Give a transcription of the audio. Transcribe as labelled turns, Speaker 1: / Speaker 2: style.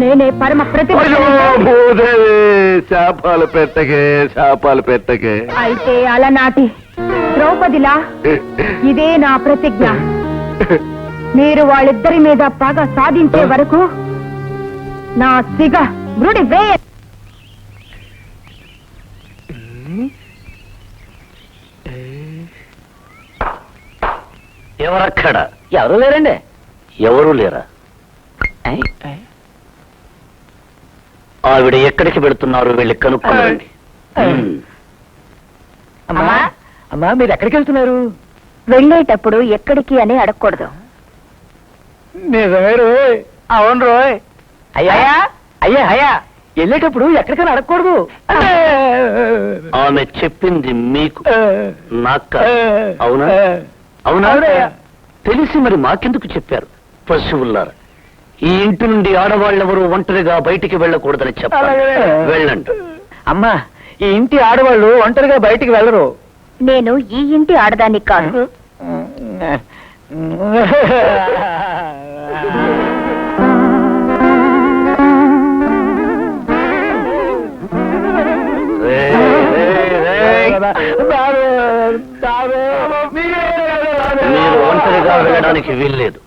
Speaker 1: నేనే పరమ ప్రతి
Speaker 2: శాపాలు పెట్టకే
Speaker 1: అయితే అలనాటి ద్రౌపదిలా ఇదే నా ప్రతిజ్ఞ. మీరు వాళ్ళిద్దరి మీద పగ సాధించే వరకు నా సిగ మృడి వేయ.
Speaker 3: ఎవరక్కడ? ఎవరు లేరండి. ఎవరు లేరా? ఆవిడ ఎక్కడికి వెళుతున్నారు? వెళ్ళి కనుక్కోండి.
Speaker 4: అమ్మా అమ్మా, మీరు ఎక్కడికి వెళ్తున్నారు?
Speaker 1: వెళ్ళేటప్పుడు ఎక్కడికి అని అడగకూడదు.
Speaker 4: నిజమే రోయ్. అవును రోయ్. అయ్యా అయ్యా అయ్యా, వెళ్ళేటప్పుడు ఎక్కడికైనా అడగకూడదు.
Speaker 3: ఆమె చెప్పింది మీకు, నాకు. అవునా? అవునా? తెలిసి మరి మాకెందుకు చెప్పారు? పశువుల్లారా, ఈ ఇంటి నుండి ఆడవాళ్ళెవరూ ఒంటరిగా బయటికి వెళ్ళకూడదని చెప్పారు. వెళ్ళండి.
Speaker 4: అమ్మా, ఈ ఇంటి ఆడవాళ్ళు ఒంటరిగా బయటికి వెళ్ళరు.
Speaker 1: నేను ఈ ఇంటి ఆడదాన్ని కాదు.
Speaker 3: మీరు ఒంటరిగా వెళ్ళడానికి వీల్లేదు.